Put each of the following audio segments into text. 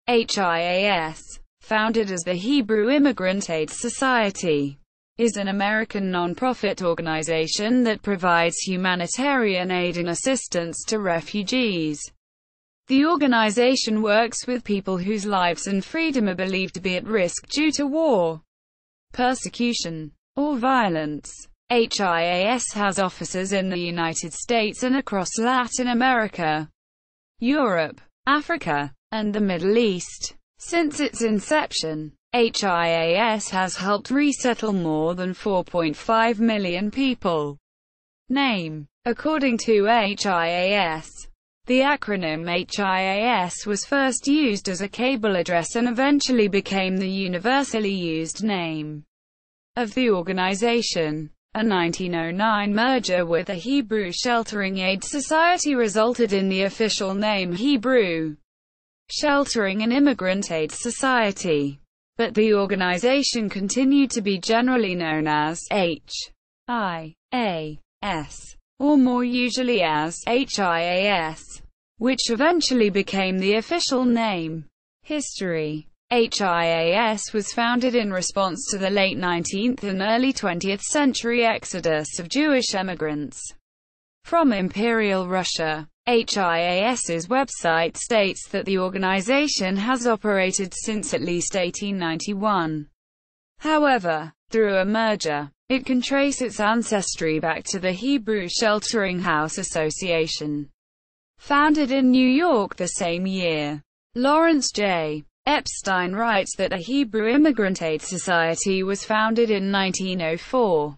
HIAS, founded as the Hebrew Immigrant Aid Society, is an American non-profit organization that provides humanitarian aid and assistance to refugees. The organization works with people whose lives and freedom are believed to be at risk due to war, persecution, or violence. HIAS has offices in the United States and across Latin America, Europe, Africa, and the Middle East. Since its inception, HIAS has helped resettle more than 4.5 million people. Name. According to HIAS, the acronym HIAS was first used as a cable address and eventually became the universally used name of the organization. A 1909 merger with the Hebrew Sheltering Aid Society resulted in the official name Hebrew Sheltering and Immigrant Aid Society, but the organization continued to be generally known as HIAS, or more usually as HIAS, which eventually became the official name. History. HIAS was founded in response to the late 19th and early 20th century exodus of Jewish immigrants from Imperial Russia. HIAS's website states that the organization has operated since at least 1891. However, through a merger, it can trace its ancestry back to the Hebrew Sheltering House Association, founded in New York the same year. Lawrence J. Epstein writes that the Hebrew Immigrant Aid Society was founded in 1904.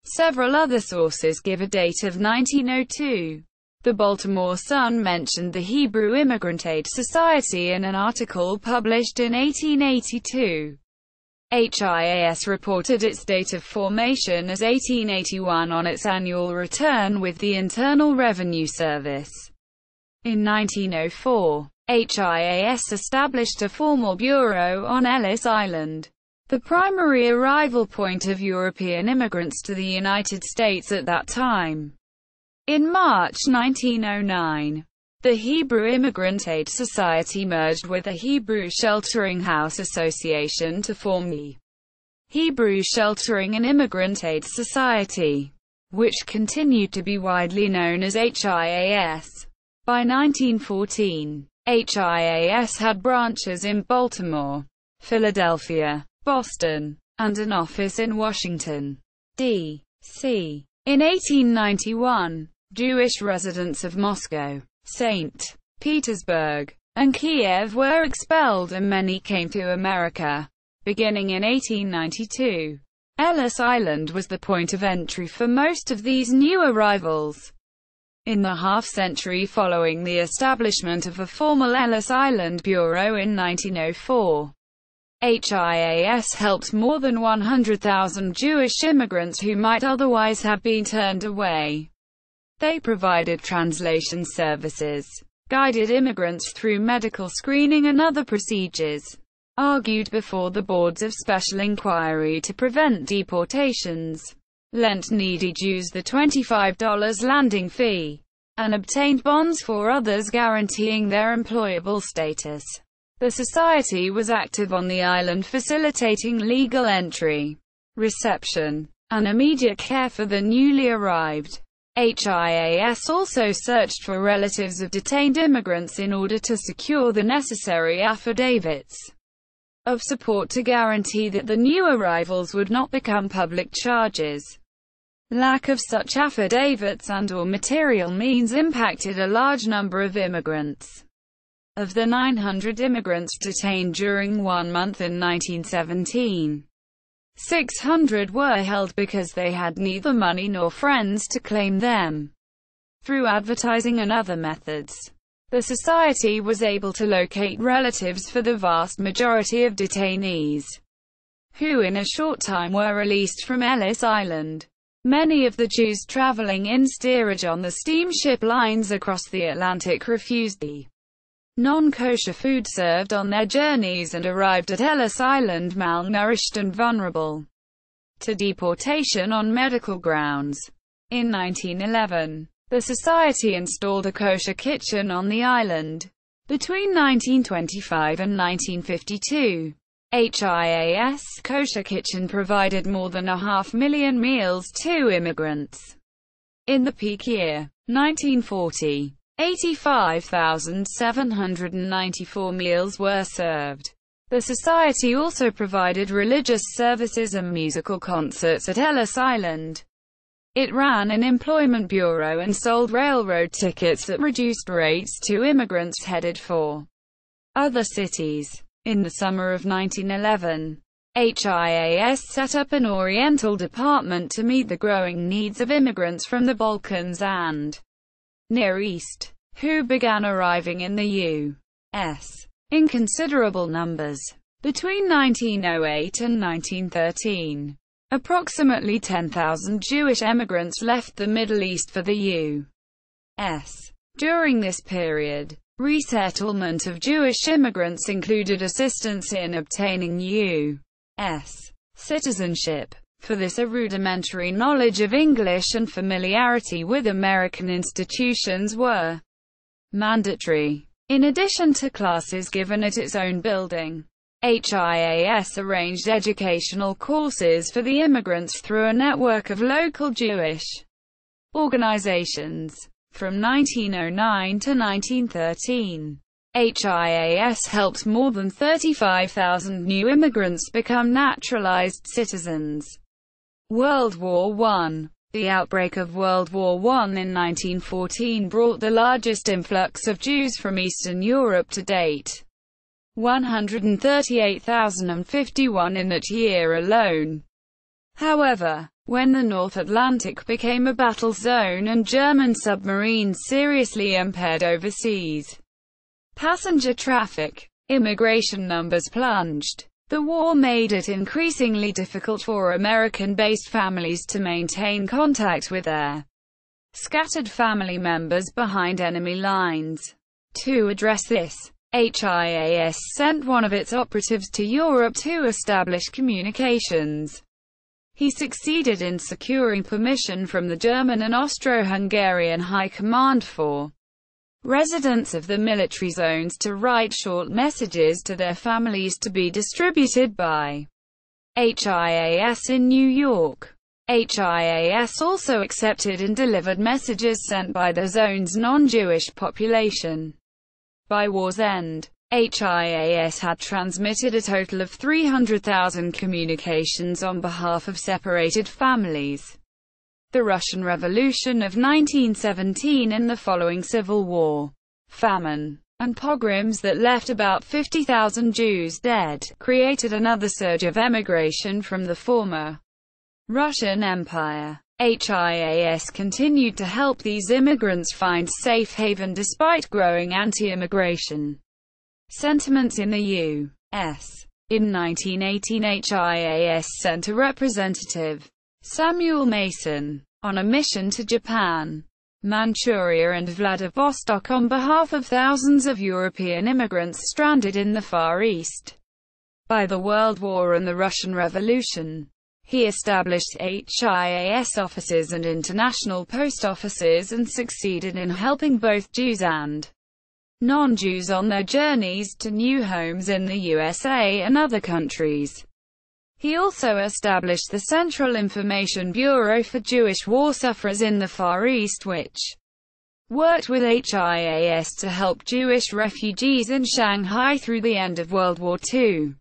Several other sources give a date of 1902. The Baltimore Sun mentioned the Hebrew Immigrant Aid Society in an article published in 1882. HIAS reported its date of formation as 1881 on its annual return with the Internal Revenue Service. In 1904, HIAS established a formal bureau on Ellis Island, the primary arrival point of European immigrants to the United States at that time. In March 1909, the Hebrew Immigrant Aid Society merged with the Hebrew Sheltering House Association to form the Hebrew Sheltering and Immigrant Aid Society, which continued to be widely known as HIAS. By 1914, HIAS had branches in Baltimore, Philadelphia, Boston, and an office in Washington, D.C. In 1891, Jewish residents of Moscow, St. Petersburg, and Kiev were expelled and many came to America. Beginning in 1892, Ellis Island was the point of entry for most of these new arrivals. In the half-century following the establishment of a formal Ellis Island Bureau in 1904, HIAS helped more than 100,000 Jewish immigrants who might otherwise have been turned away. They provided translation services, guided immigrants through medical screening and other procedures, argued before the boards of special inquiry to prevent deportations, lent needy Jews the $25 landing fee, and obtained bonds for others guaranteeing their employable status. The society was active on the island facilitating legal entry, reception, and immediate care for the newly arrived. HIAS also searched for relatives of detained immigrants in order to secure the necessary affidavits of support to guarantee that the new arrivals would not become public charges. Lack of such affidavits and/or material means impacted a large number of immigrants. Of the 900 immigrants detained during 1 month in 1917, 600 were held because they had neither money nor friends to claim them. Through advertising and other methods, the society was able to locate relatives for the vast majority of detainees, who in a short time were released from Ellis Island. Many of the Jews traveling in steerage on the steamship lines across the Atlantic refused the non-kosher food served on their journeys and arrived at Ellis Island malnourished and vulnerable to deportation on medical grounds. In 1911, the society installed a kosher kitchen on the island. Between 1925 and 1952, HIAS Kosher Kitchen provided more than 500,000 meals to immigrants. In the peak year, 1940, 85,794 meals were served. The society also provided religious services and musical concerts at Ellis Island. It ran an employment bureau and sold railroad tickets at reduced rates to immigrants headed for other cities. In the summer of 1911, HIAS set up an Oriental department to meet the growing needs of immigrants from the Balkans and Near East, who began arriving in the U.S. in considerable numbers. Between 1908 and 1913, approximately 10,000 Jewish emigrants left the Middle East for the U.S. During this period, resettlement of Jewish immigrants included assistance in obtaining U.S. citizenship. For this, a rudimentary knowledge of English and familiarity with American institutions were mandatory. In addition to classes given at its own building, HIAS arranged educational courses for the immigrants through a network of local Jewish organizations. From 1909 to 1913, HIAS helped more than 35,000 new immigrants become naturalized citizens. World War I. The outbreak of World War I in 1914 brought the largest influx of Jews from Eastern Europe to date. 138,051 in that year alone. However, when the North Atlantic became a battle zone and German submarines seriously impaired overseas passenger traffic, immigration numbers plunged. The war made it increasingly difficult for American-based families to maintain contact with their scattered family members behind enemy lines. To address this, HIAS sent one of its operatives to Europe to establish communications. He succeeded in securing permission from the German and Austro-Hungarian High Command for residents of the military zones to write short messages to their families to be distributed by HIAS in New York. HIAS also accepted and delivered messages sent by the zone's non-Jewish population. By war's end, HIAS had transmitted a total of 300,000 communications on behalf of separated families. The Russian Revolution of 1917 and the following civil war, famine, and pogroms that left about 50,000 Jews dead, created another surge of emigration from the former Russian Empire. HIAS continued to help these immigrants find safe haven despite growing anti-immigration sentiments in the U.S. In 1918, HIAS sent a representative, Samuel Mason, on a mission to Japan, Manchuria and Vladivostok on behalf of thousands of European immigrants stranded in the Far East by the World War and the Russian Revolution. He established HIAS offices and international post offices and succeeded in helping both Jews and non-Jews on their journeys to new homes in the USA and other countries. He also established the Central Information Bureau for Jewish war sufferers in the Far East, which worked with HIAS to help Jewish refugees in Shanghai through the end of World War II.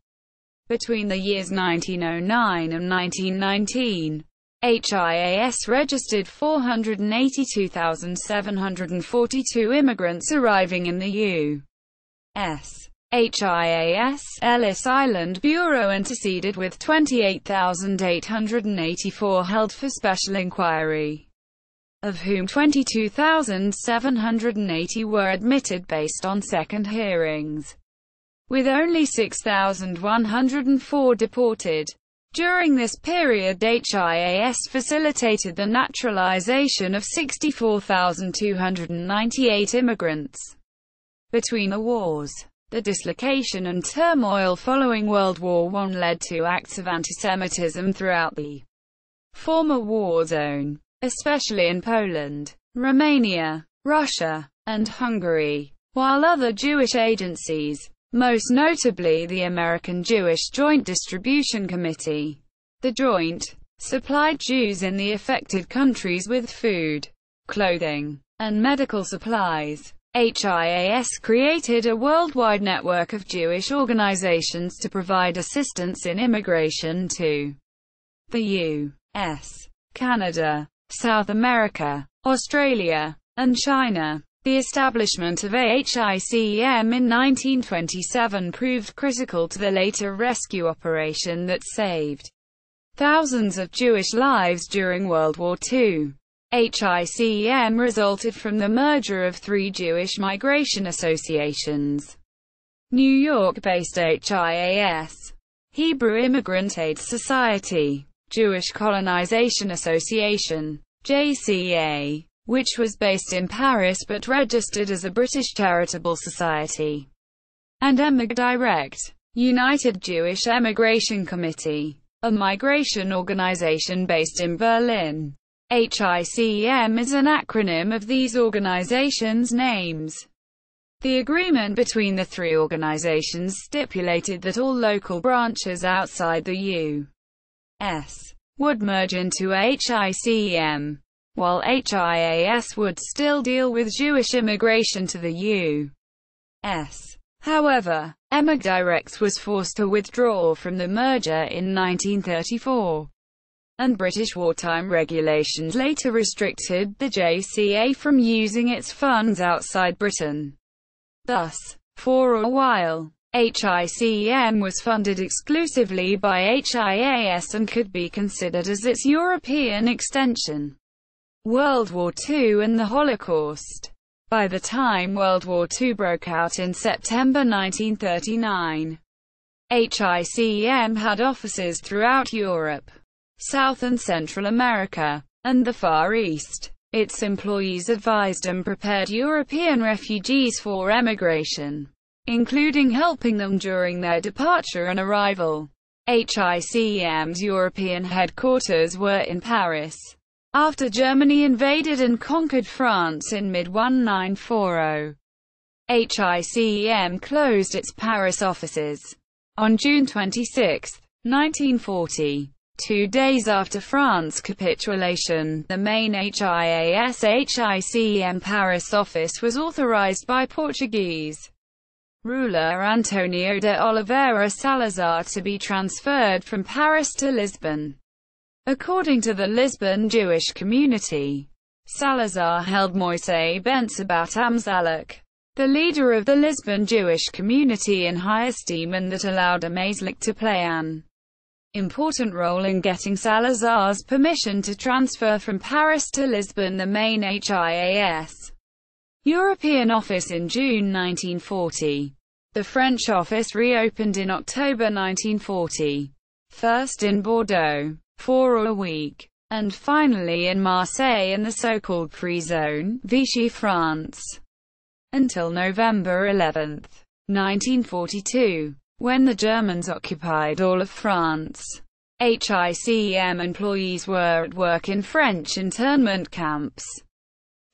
Between the years 1909 and 1919, HIAS registered 482,742 immigrants arriving in the U.S. HIAS Ellis Island Bureau interceded with 28,884 held for special inquiry, of whom 22,780 were admitted based on second hearings, with only 6,104 deported. During this period, HIAS facilitated the naturalization of 64,298 immigrants. Between the wars, the dislocation and turmoil following World War I led to acts of antisemitism throughout the former war zone, especially in Poland, Romania, Russia, and Hungary. while other Jewish agencies, most notably the American Jewish Joint Distribution Committee, the Joint, supplied Jews in the affected countries with food, clothing, and medical supplies. HIAS created a worldwide network of Jewish organizations to provide assistance in immigration to the U.S., Canada, South America, Australia, and China. The establishment of HICM in 1927 proved critical to the later rescue operation that saved thousands of Jewish lives during World War II. HICM resulted from the merger of three Jewish migration associations: New York-based HIAS, Hebrew Immigrant Aid Society, Jewish Colonization Association, JCA, which was based in Paris but registered as a British charitable society, and EmigDirect, United Jewish Emigration Committee, a migration organization based in Berlin. HICM is an acronym of these organizations' names. The agreement between the three organizations stipulated that all local branches outside the U.S. would merge into HICM, while HIAS would still deal with Jewish immigration to the U.S. However, EmigDirect was forced to withdraw from the merger in 1934. And British wartime regulations later restricted the JCA from using its funds outside Britain. Thus, for a while, HICM was funded exclusively by HIAS and could be considered as its European extension. World War II and the Holocaust. By the time World War II broke out in September 1939, HICM had offices throughout Europe, South and Central America, and the Far East. Its employees advised and prepared European refugees for emigration, including helping them during their departure and arrival. HICM's European headquarters were in Paris, after Germany invaded and conquered France in mid-1940. HICM closed its Paris offices on June 26, 1940. 2 days after France's capitulation, the main HIAS-HICM Paris office was authorized by Portuguese ruler Antonio de Oliveira Salazar to be transferred from Paris to Lisbon. According to the Lisbon Jewish community, Salazar held Moise Bensabat Amzalek, the leader of the Lisbon Jewish community, in high esteem, and that allowed Amazalek to play an important role in getting Salazar's permission to transfer from Paris to Lisbon the main HIAS European office in June 1940. The French office reopened in October 1940, first in Bordeaux, for a week, and finally in Marseille in the so-called Free Zone, Vichy, France, until November 11, 1942. When the Germans occupied all of France, HICM employees were at work in French internment camps,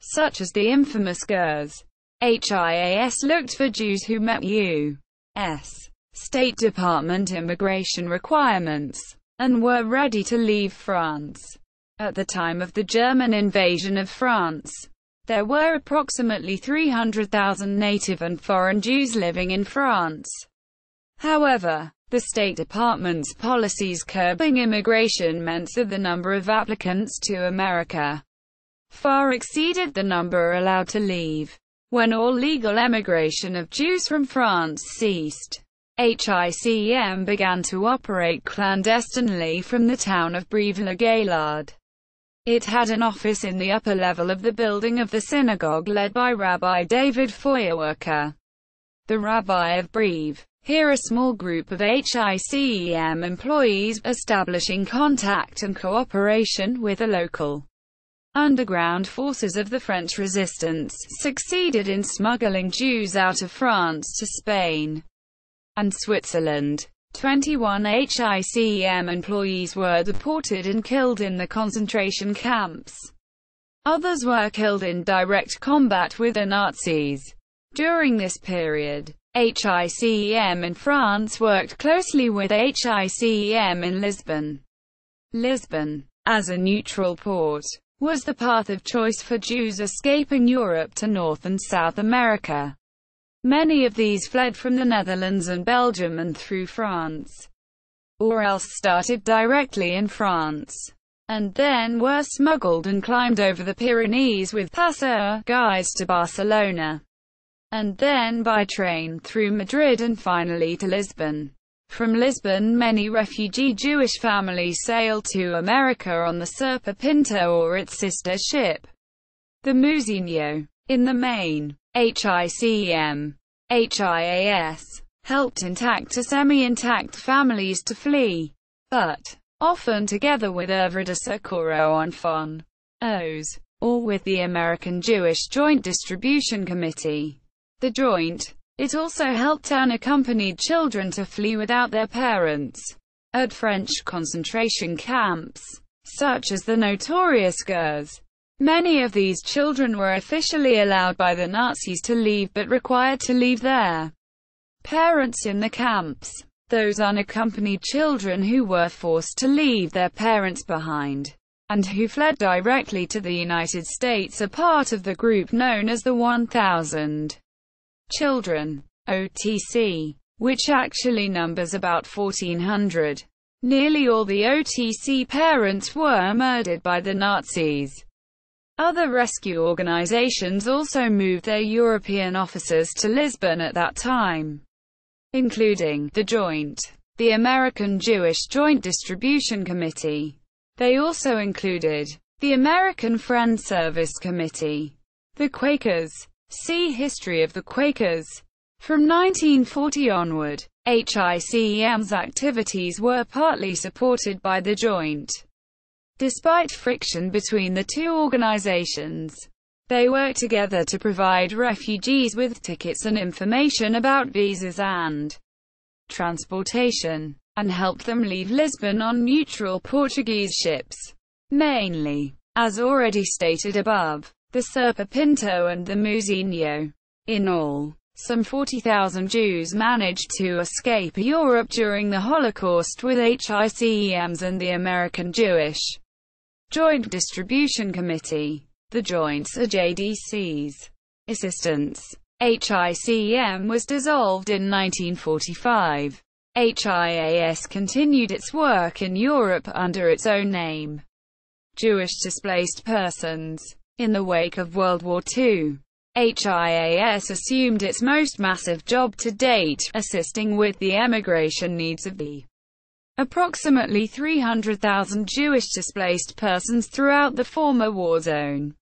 such as the infamous Gurs. HIAS looked for Jews who met U.S. State Department immigration requirements, and were ready to leave France. At the time of the German invasion of France, there were approximately 300,000 native and foreign Jews living in France. However, the State Department's policies curbing immigration meant that the number of applicants to America far exceeded the number allowed to leave. When all legal emigration of Jews from France ceased, HICM began to operate clandestinely from the town of Brive-la-Gaillarde. It had an office in the upper level of the building of the synagogue led by Rabbi David Feuerwerker, the rabbi of Brive. Here a small group of HICM employees, establishing contact and cooperation with the local underground forces of the French resistance, succeeded in smuggling Jews out of France to Spain and Switzerland. 21 HICM employees were deported and killed in the concentration camps. Others were killed in direct combat with the Nazis. During this period, HICEM in France worked closely with HICEM in Lisbon. Lisbon, as a neutral port, was the path of choice for Jews escaping Europe to North and South America. Many of these fled from the Netherlands and Belgium and through France, or else started directly in France, and then were smuggled and climbed over the Pyrenees with passenger guides to Barcelona, and then by train through Madrid and finally to Lisbon. From Lisbon, many refugee Jewish families sailed to America on the Serpa Pinto or its sister ship, the Musinho. In the main, HICEM, HIAS, helped intact to semi-intact families to flee, but often together with Œuvre de Socorro Enfants, OS, or with the American Jewish Joint Distribution Committee, the Joint. It also helped unaccompanied children to flee without their parents at French concentration camps, such as the notorious Gurs. Many of these children were officially allowed by the Nazis to leave but required to leave their parents in the camps. Those unaccompanied children who were forced to leave their parents behind, and who fled directly to the United States, are part of the group known as the 1,000 Children, OTC, which actually numbers about 1,400. Nearly all the OTC parents were murdered by the Nazis. Other rescue organizations also moved their European offices to Lisbon at that time, including the Joint, the American Jewish Joint Distribution Committee. They also included the American Friends Service Committee, the Quakers. See History of the Quakers. From 1940 onward, HICEM's activities were partly supported by the Joint. Despite friction between the two organizations, they worked together to provide refugees with tickets and information about visas and transportation, and helped them leave Lisbon on neutral Portuguese ships, mainly, as already stated above, the Serpa Pinto and the Musinho. In all, some 40,000 Jews managed to escape Europe during the Holocaust with HICEM's and the American Jewish Joint Distribution Committee, the Joint's JDC's, assistance. HICEM was dissolved in 1945. HIAS continued its work in Europe under its own name, Jewish Displaced Persons. In the wake of World War II, HIAS assumed its most massive job to date, assisting with the emigration needs of the approximately 300,000 Jewish displaced persons throughout the former war zone.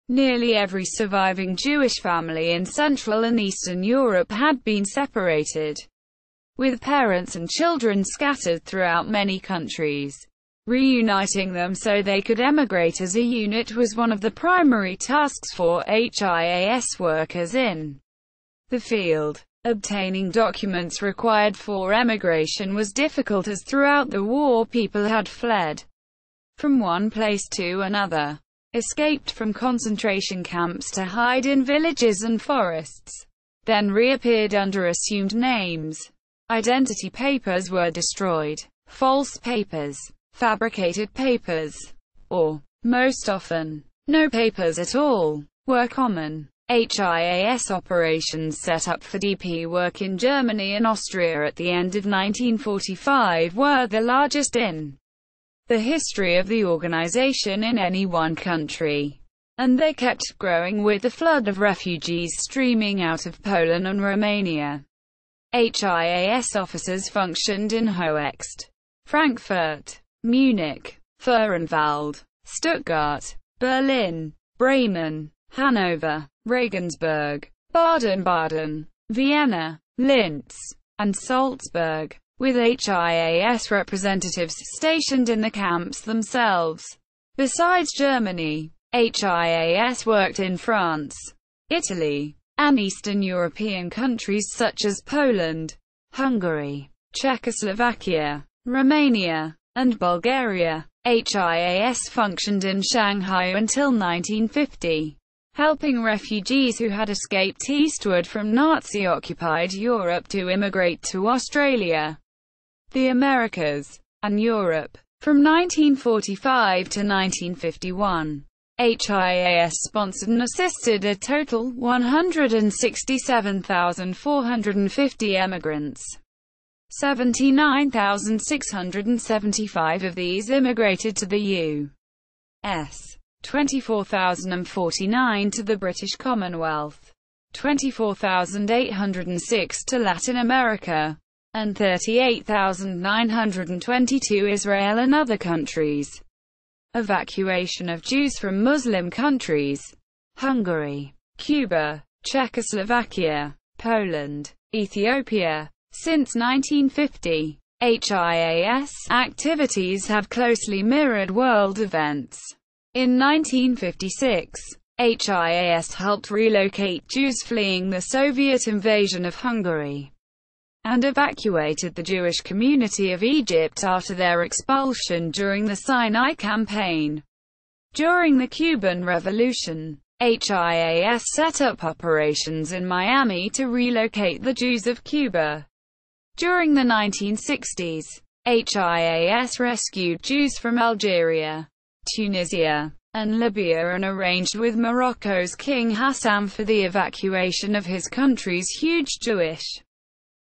Nearly every surviving Jewish family in Central and Eastern Europe had been separated, with parents and children scattered throughout many countries. Reuniting them so they could emigrate as a unit was one of the primary tasks for HIAS workers in the field. Obtaining documents required for emigration was difficult, as throughout the war people had fled from one place to another, escaped from concentration camps to hide in villages and forests, then reappeared under assumed names. Identity papers were destroyed. False papers, fabricated papers, or, most often, no papers at all, were common. HIAS operations set up for DP work in Germany and Austria at the end of 1945 were the largest in the history of the organization in any one country, and they kept growing with the flood of refugees streaming out of Poland and Romania. HIAS offices functioned in Hoechst, Frankfurt, Munich, Fürstenwald, Stuttgart, Berlin, Bremen, Hanover, Regensburg, Baden-Baden, Vienna, Linz, and Salzburg, with HIAS representatives stationed in the camps themselves. Besides Germany, HIAS worked in France, Italy, and Eastern European countries such as Poland, Hungary, Czechoslovakia, Romania, and Bulgaria. HIAS functioned in Shanghai until 1950. helping refugees who had escaped eastward from Nazi-occupied Europe to immigrate to Australia, the Americas, and Europe. From 1945 to 1951, HIAS sponsored and assisted a total 167,450 emigrants. 79,675 of these immigrated to the U.S., 24,049 to the British Commonwealth, 24,806 to Latin America, and 38,922 Israel and other countries. Evacuation of Jews from Muslim countries: Hungary, Cuba, Czechoslovakia, Poland, Ethiopia. Since 1950, HIAS activities have closely mirrored world events. In 1956, HIAS helped relocate Jews fleeing the Soviet invasion of Hungary, and evacuated the Jewish community of Egypt after their expulsion during the Sinai Campaign. During the Cuban Revolution, HIAS set up operations in Miami to relocate the Jews of Cuba. During the 1960s, HIAS rescued Jews from Algeria, Tunisia, and Libya and arranged with Morocco's King Hassan for the evacuation of his country's huge Jewish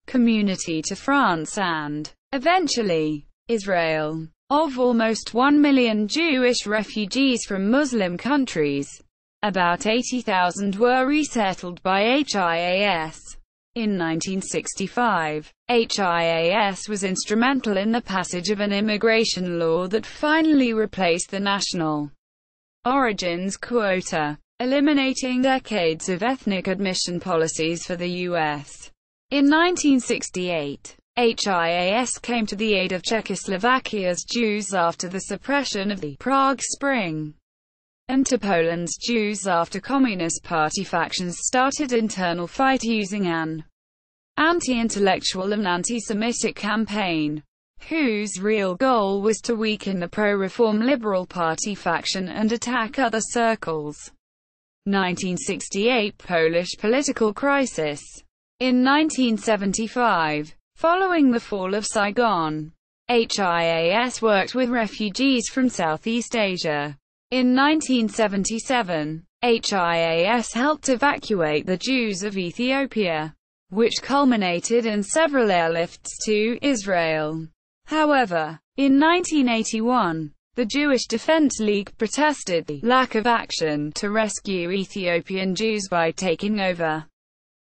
community to France and, eventually, Israel. Of almost 1 million Jewish refugees from Muslim countries, about 80,000 were resettled by HIAS. In 1965, HIAS was instrumental in the passage of an immigration law that finally replaced the national origins quota, eliminating decades of ethnic admission policies for the U.S. In 1968, HIAS came to the aid of Czechoslovakia's Jews after the suppression of the Prague Spring, and to Poland's Jews after Communist Party factions started internal fight using an anti-intellectual and anti-Semitic campaign, whose real goal was to weaken the pro-reform Liberal Party faction and attack other circles. 1968 Polish political crisis. In 1975, following the fall of Saigon, HIAS worked with refugees from Southeast Asia. In 1977, HIAS helped evacuate the Jews of Ethiopia, which culminated in several airlifts to Israel. However, in 1981, the Jewish Defense League protested the lack of action to rescue Ethiopian Jews by taking over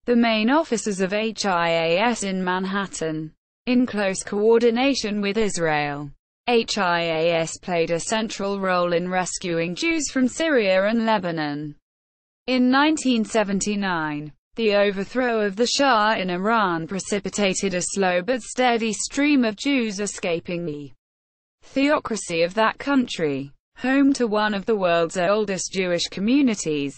the main offices of HIAS in Manhattan. In close coordination with Israel, HIAS played a central role in rescuing Jews from Syria and Lebanon. In 1979, the overthrow of the Shah in Iran precipitated a slow but steady stream of Jews escaping the theocracy of that country, home to one of the world's oldest Jewish communities,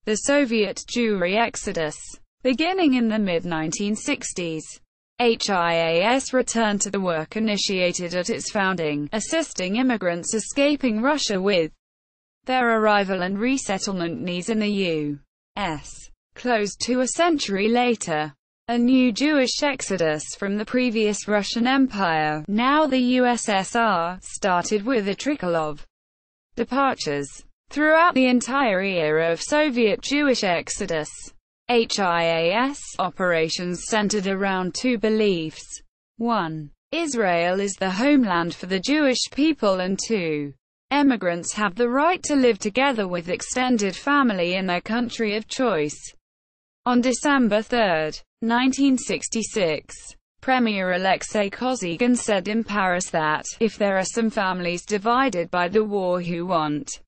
the Soviet Jewry exodus. Beginning in the mid-1960s, HIAS returned to the work initiated at its founding, assisting immigrants escaping Russia with their arrival and resettlement needs in the U.S. Close to a century later, a new Jewish exodus from the previous Russian Empire, now the USSR, started with a trickle of departures. Throughout the entire era of Soviet Jewish exodus, HIAS operations centered around two beliefs. 1. Israel is the homeland for the Jewish people, and 2. Emigrants have the right to live together with extended family in their country of choice. On December 3, 1966, Premier Alexei Kosygin said in Paris that, if there are some families divided by the war who want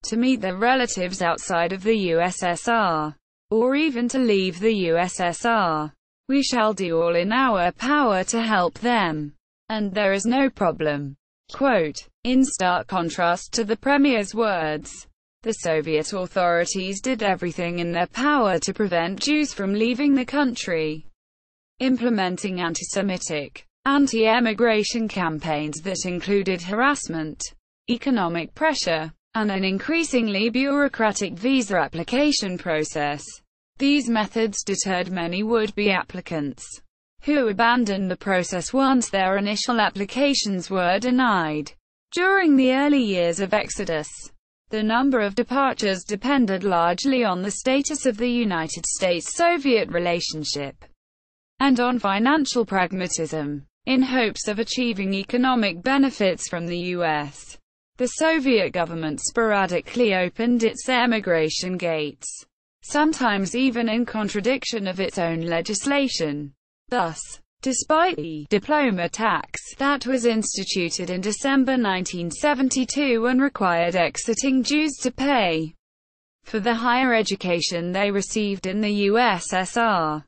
to meet their relatives outside of the USSR, or even to leave the USSR, we shall do all in our power to help them. And there is no problem. Quote, in stark contrast to the Premier's words, the Soviet authorities did everything in their power to prevent Jews from leaving the country, implementing anti-Semitic, anti-emigration campaigns that included harassment, economic pressure, and an increasingly bureaucratic visa application process. These methods deterred many would-be applicants, who abandoned the process once their initial applications were denied. During the early years of Exodus, the number of departures depended largely on the status of the United States-Soviet relationship, and on financial pragmatism. In hopes of achieving economic benefits from the U.S., the Soviet government sporadically opened its emigration gates, sometimes even in contradiction of its own legislation. Thus, despite the diploma tax that was instituted in December 1972 and required exiting Jews to pay for the higher education they received in the USSR,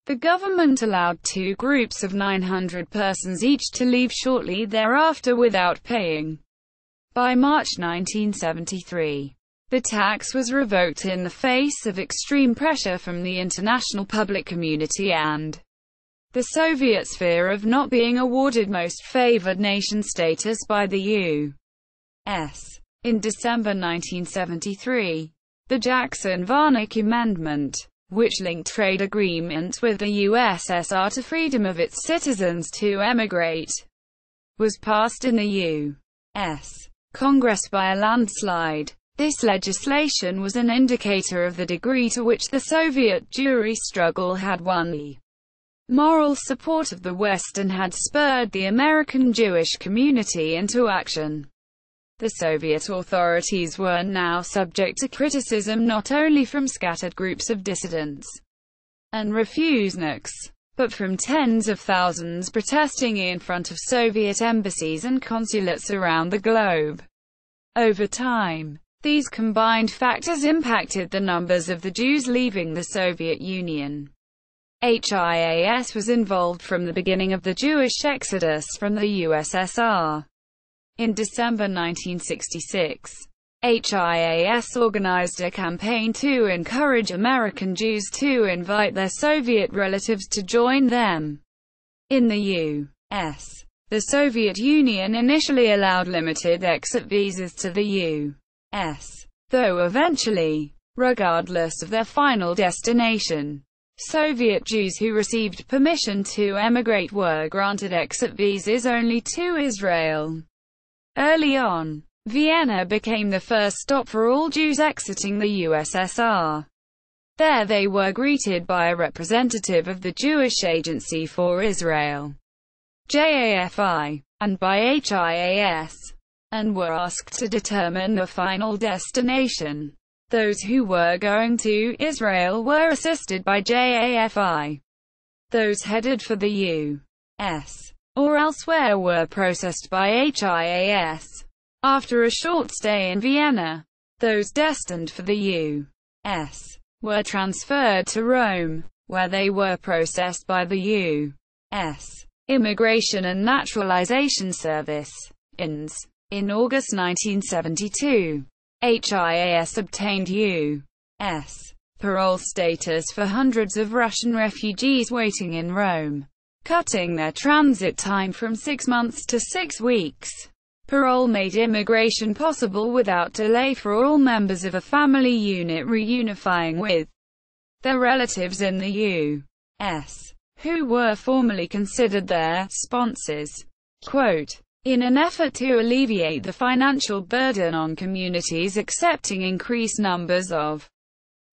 the government allowed two groups of 900 persons each to leave shortly thereafter without paying. By March 1973, the tax was revoked in the face of extreme pressure from the international public community and the Soviets' fear of not being awarded most favored nation status by the U.S. In December 1973, the Jackson-Varnick Amendment, which linked trade agreements with the USSR to freedom of its citizens to emigrate, was passed in the U.S. Congress by a landslide. This legislation was an indicator of the degree to which the Soviet Jewry struggle had won the moral support of the West and had spurred the American Jewish community into action. The Soviet authorities were now subject to criticism not only from scattered groups of dissidents and refuseniks, but from tens of thousands protesting in front of Soviet embassies and consulates around the globe. Over time, these combined factors impacted the numbers of the Jews leaving the Soviet Union. HIAS was involved from the beginning of the Jewish exodus from the USSR. In December 1966, HIAS organized a campaign to encourage American Jews to invite their Soviet relatives to join them. In the U.S., the Soviet Union initially allowed limited exit visas to the U.S., though eventually, regardless of their final destination, Soviet Jews who received permission to emigrate were granted exit visas only to Israel. Early on, Vienna became the first stop for all Jews exiting the USSR. There they were greeted by a representative of the Jewish Agency for Israel, JAFI, and by HIAS, and were asked to determine the final destination. Those who were going to Israel were assisted by JAFI. Those headed for the U.S. or elsewhere were processed by HIAS. After a short stay in Vienna, those destined for the U.S. were transferred to Rome, where they were processed by the U.S. Immigration and Naturalization Service, INS. In August 1972, HIAS obtained U.S. parole status for hundreds of Russian refugees waiting in Rome, cutting their transit time from 6 months to 6 weeks. Parole made immigration possible without delay for all members of a family unit reunifying with their relatives in the U.S., who were formerly considered their sponsors. Quote, in an effort to alleviate the financial burden on communities accepting increased numbers of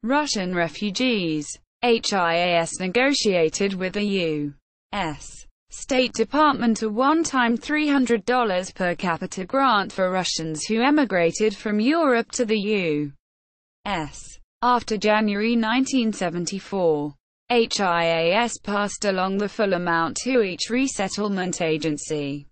Russian refugees, HIAS negotiated with the U.S. State Department a one-time $300 per capita grant for Russians who emigrated from Europe to the U.S. After January 1974, HIAS passed along the full amount to each resettlement agency.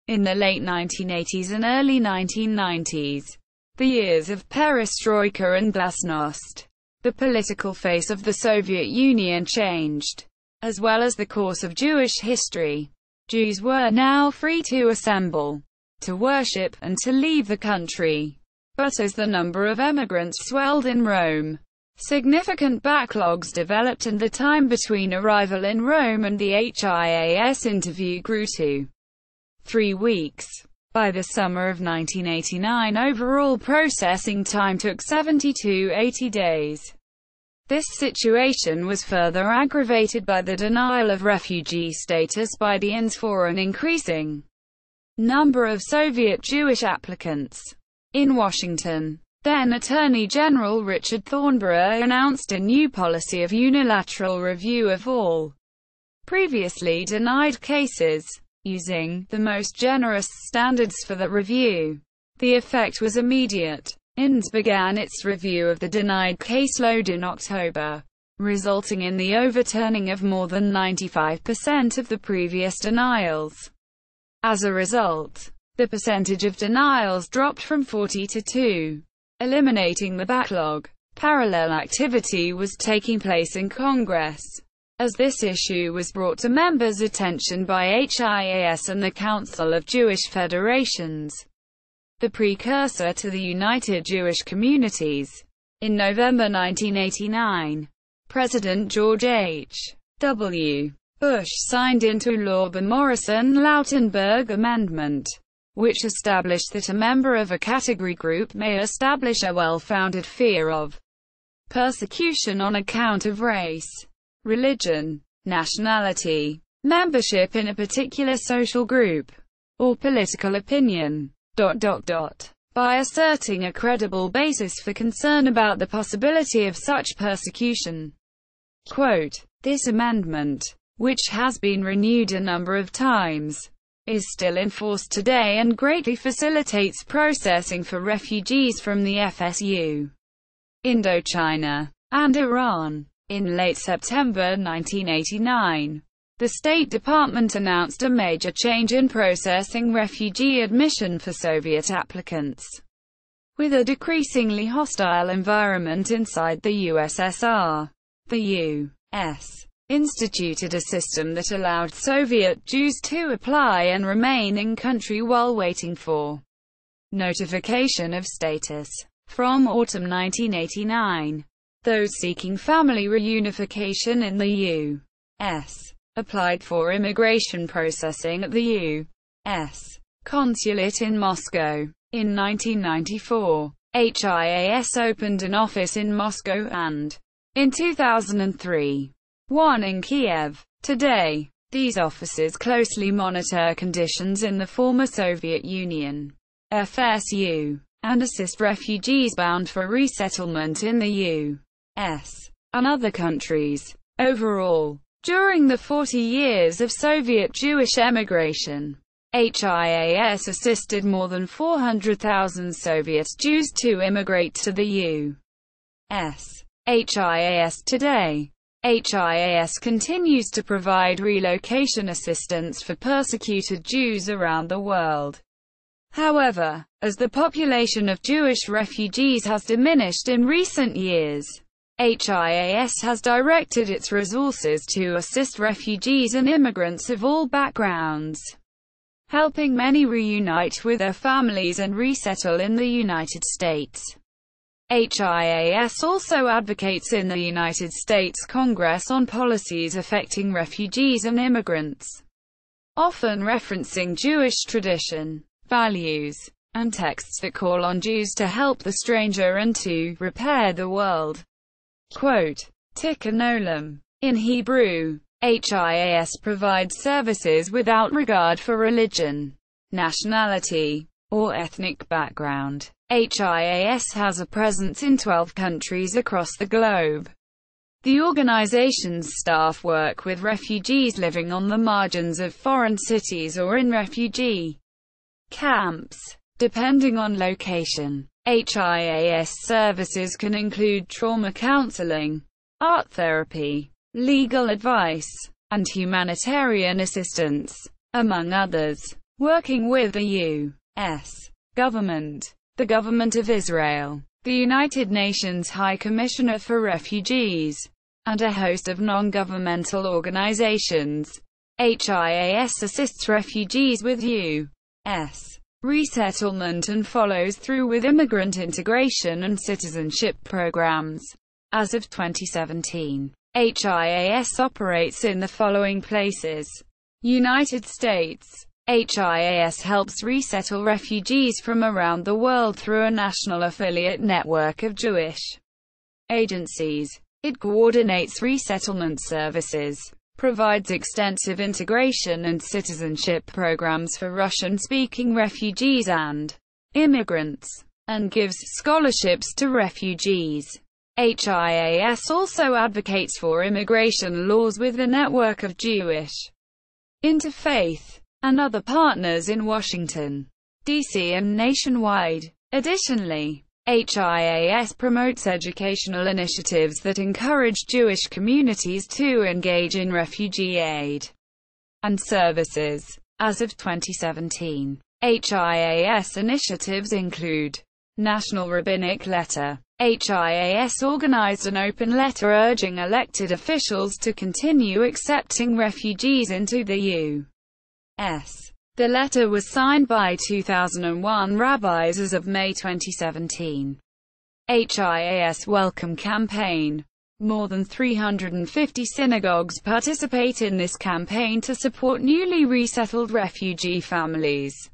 In the late 1980s and early 1990s, the years of perestroika and glasnost, the political face of the Soviet Union changed, as well as the course of Jewish history. Jews were now free to assemble, to worship, and to leave the country. But as the number of emigrants swelled in Rome, significant backlogs developed and the time between arrival in Rome and the HIAS interview grew to 3 weeks. By the summer of 1989, overall processing time took 70 to 80 days. This situation was further aggravated by the denial of refugee status by the INS for an increasing number of Soviet Jewish applicants. In Washington, then Attorney General Richard Thornburgh announced a new policy of unilateral review of all previously denied cases, using the most generous standards for the review. The effect was immediate. INS began its review of the denied caseload in October, resulting in the overturning of more than 95% of the previous denials. As a result, the percentage of denials dropped from 40 to 2, eliminating the backlog. Parallel activity was taking place in Congress, as this issue was brought to members' attention by HIAS and the Council of Jewish Federations, the precursor to the United Jewish Communities. In November 1989, President George H.W. Bush signed into law the Morrison-Lautenberg Amendment, which established that a member of a category group may establish a well-founded fear of persecution on account of race, religion, nationality, membership in a particular social group, or political opinion, by asserting a credible basis for concern about the possibility of such persecution. Quote, "This amendment, which has been renewed a number of times, is still in force today and greatly facilitates processing for refugees from the FSU, Indochina, and Iran." In late September 1989, the State Department announced a major change in processing refugee admission for Soviet applicants. With a decreasingly hostile environment inside the USSR, the U.S. instituted a system that allowed Soviet Jews to apply and remain in country while waiting for notification of status. From autumn 1989, those seeking family reunification in the U.S. applied for immigration processing at the U.S. consulate in Moscow. In 1994, HIAS opened an office in Moscow and, in 2003, one in Kiev. Today, these offices closely monitor conditions in the former Soviet Union, FSU, and assist refugees bound for resettlement in the U.S. and other countries. Overall, during the 40 years of Soviet Jewish emigration, HIAS assisted more than 400,000 Soviet Jews to immigrate to the U.S. HIAS today. HIAS continues to provide relocation assistance for persecuted Jews around the world. However, as the population of Jewish refugees has diminished in recent years, HIAS has directed its resources to assist refugees and immigrants of all backgrounds, helping many reunite with their families and resettle in the United States. HIAS also advocates in the United States Congress on policies affecting refugees and immigrants, often referencing Jewish tradition, values, and texts that call on Jews to help the stranger and to repair the world. Quote, Tikkun Olam. In Hebrew, HIAS provides services without regard for religion, nationality, or ethnic background. HIAS has a presence in 12 countries across the globe. The organization's staff work with refugees living on the margins of foreign cities or in refugee camps. Depending on location, HIAS services can include trauma counseling, art therapy, legal advice, and humanitarian assistance, among others. Working with the U.S. government, the Government of Israel, the United Nations High Commissioner for Refugees, and a host of non-governmental organizations, HIAS assists refugees with U.S. resettlement and follows through with immigrant integration and citizenship programs. As of 2017, HIAS operates in the following places: United States, HIAS helps resettle refugees from around the world through a national affiliate network of Jewish agencies. It coordinates resettlement services, provides extensive integration and citizenship programs for Russian-speaking refugees and immigrants, and gives scholarships to refugees. HIAS also advocates for immigration laws with a network of Jewish interfaith and other partners in Washington, D.C. and nationwide. Additionally, HIAS promotes educational initiatives that encourage Jewish communities to engage in refugee aid and services. As of 2017, HIAS initiatives include National Rabbinic Letter. HIAS organized an open letter urging elected officials to continue accepting refugees into the U.S. The letter was signed by 2001 rabbis as of May 2017. HIAS Welcome Campaign. More than 350 synagogues participate in this campaign to support newly resettled refugee families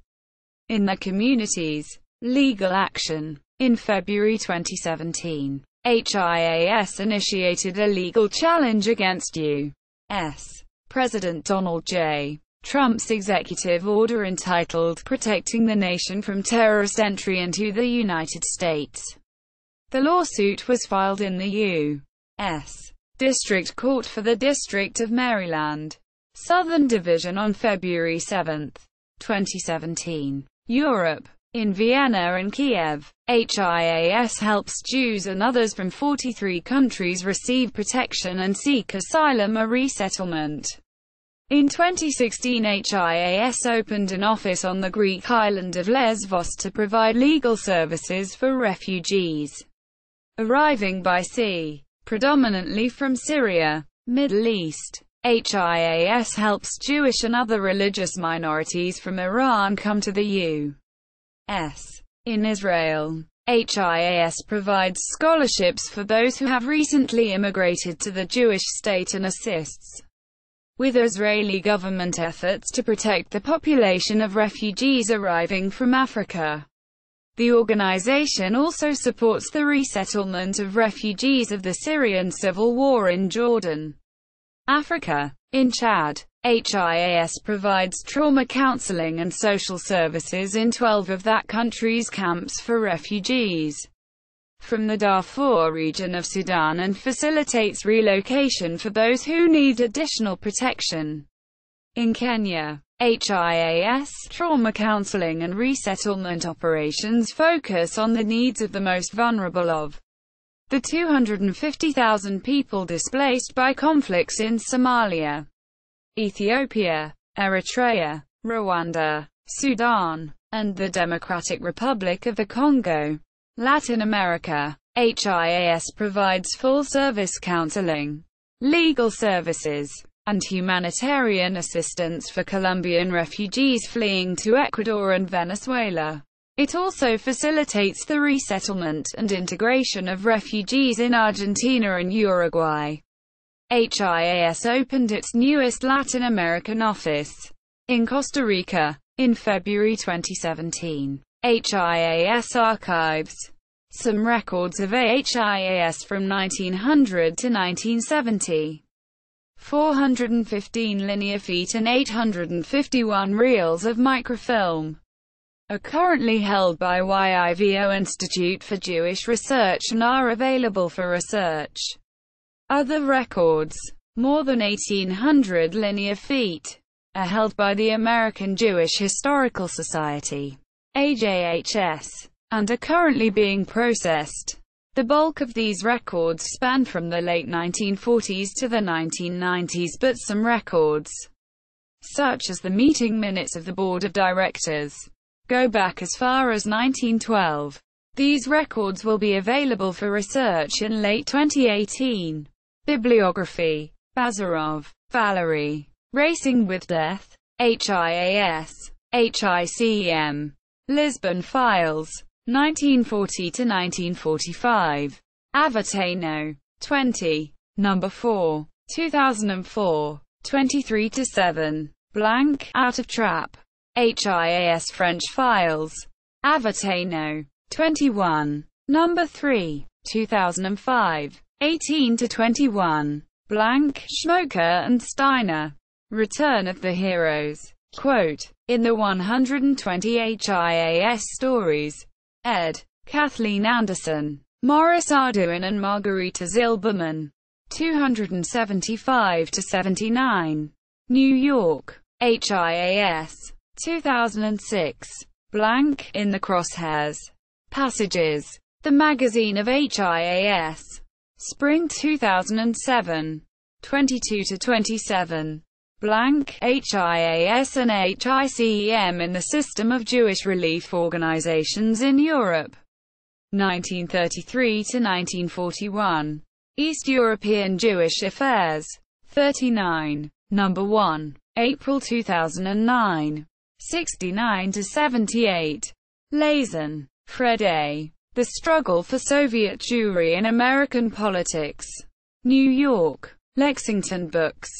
in their communities. Legal action. In February 2017, HIAS initiated a legal challenge against U.S. President Donald J. Trump's executive order entitled Protecting the Nation from Terrorist Entry into the United States. The lawsuit was filed in the U.S. District Court for the District of Maryland, Southern Division on February 7, 2017. Europe. In Vienna and Kiev, HIAS helps Jews and others from 43 countries receive protection and seek asylum or resettlement. In 2016, HIAS opened an office on the Greek island of Lesbos to provide legal services for refugees arriving by sea, predominantly from Syria, Middle East. HIAS helps Jewish and other religious minorities from Iran come to the U.S. In Israel, HIAS provides scholarships for those who have recently immigrated to the Jewish state and assists with Israeli government efforts to protect the population of refugees arriving from Africa. The organization also supports the resettlement of refugees of the Syrian civil war in Jordan, Africa. In Chad, HIAS provides trauma counseling and social services in 12 of that country's camps for refugees from the Darfur region of Sudan and facilitates relocation for those who need additional protection. In Kenya, HIAS trauma counseling and resettlement operations focus on the needs of the most vulnerable of the 250,000 people displaced by conflicts in Somalia, Ethiopia, Eritrea, Rwanda, Sudan, and the Democratic Republic of the Congo. Latin America, HIAS provides full-service counseling, legal services, and humanitarian assistance for Colombian refugees fleeing to Ecuador and Venezuela. It also facilitates the resettlement and integration of refugees in Argentina and Uruguay. HIAS opened its newest Latin American office in Costa Rica in February 2017. HIAS archives some records of HIAS from 1900 to 1970. 415 linear feet and 851 reels of microfilm are currently held by YIVO Institute for Jewish Research and are available for research. Other records, more than 1,800 linear feet, are held by the American Jewish Historical Society, AJHS, and are currently being processed. The bulk of these records span from the late 1940s to the 1990s, but some records, such as the meeting minutes of the Board of Directors, go back as far as 1912. These records will be available for research in late 2018. Bibliography. Bazarov, Valerie. Racing with Death. HIAS. HICM. Lisbon Files. 1940 to 1945. Avatano. 20. Number 4. 2004. 23 to 7. Blank. Out of Trap. HIAS French Files. Avatano. 21. Number 3. 2005. 18-21. Blank, Schmoker and Steiner. Return of the Heroes. Quote, in the 120 HIAS stories. Ed. Kathleen Anderson. Morris Arduin and Margarita Zilberman. 275-79. New York. HIAS. 2006. Blank, in the Crosshairs. Passages. The Magazine of HIAS. Spring 2007. 22-27. Blank, HIAS and HICEM in the System of Jewish Relief Organizations in Europe. 1933-1941. East European Jewish Affairs. 39. Number 1. April 2009. 69-78. Lazen, Fred A. The Struggle for Soviet Jewry in American Politics. New York. Lexington Books.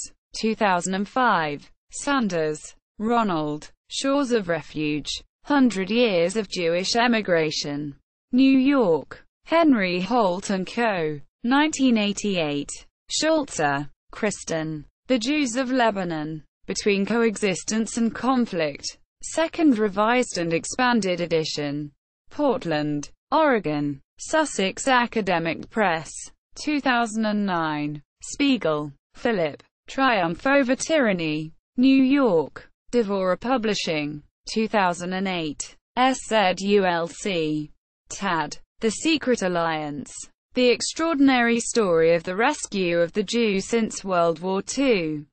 2005. Sanders, Ronald. Shores of Refuge. 100 Years of Jewish Emigration. New York. Henry Holt & Co. 1988. Schulze, Kristen. The Jews of Lebanon. Between Coexistence and Conflict. Second Revised and Expanded Edition. Portland, Oregon. Sussex Academic Press. 2009. Spiegel, Philip. Triumph Over Tyranny. New York. Devora Publishing. 2008. SZULC. Tad. The Secret Alliance. The Extraordinary Story of the Rescue of the Jews Since World War II.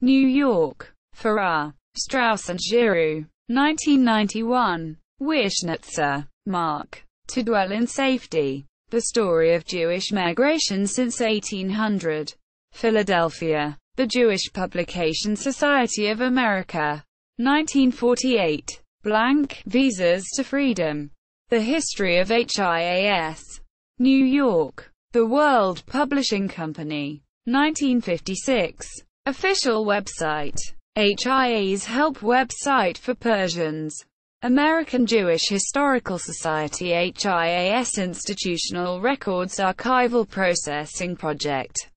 New York. Farrar, Straus and Giroux. 1991. Wieschnitzer, Mark. To Dwell in Safety. The Story of Jewish Migration Since 1800. Philadelphia. The Jewish Publication Society of America. 1948. Blank, Visas to Freedom. The History of HIAS. New York. The World Publishing Company. 1956. Official website. HIA's help website for Persians. American Jewish Historical Society HIAS Institutional Records Archival Processing Project.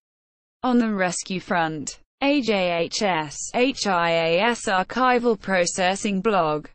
On the Rescue Front. AJHS HIAS Archival Processing Blog.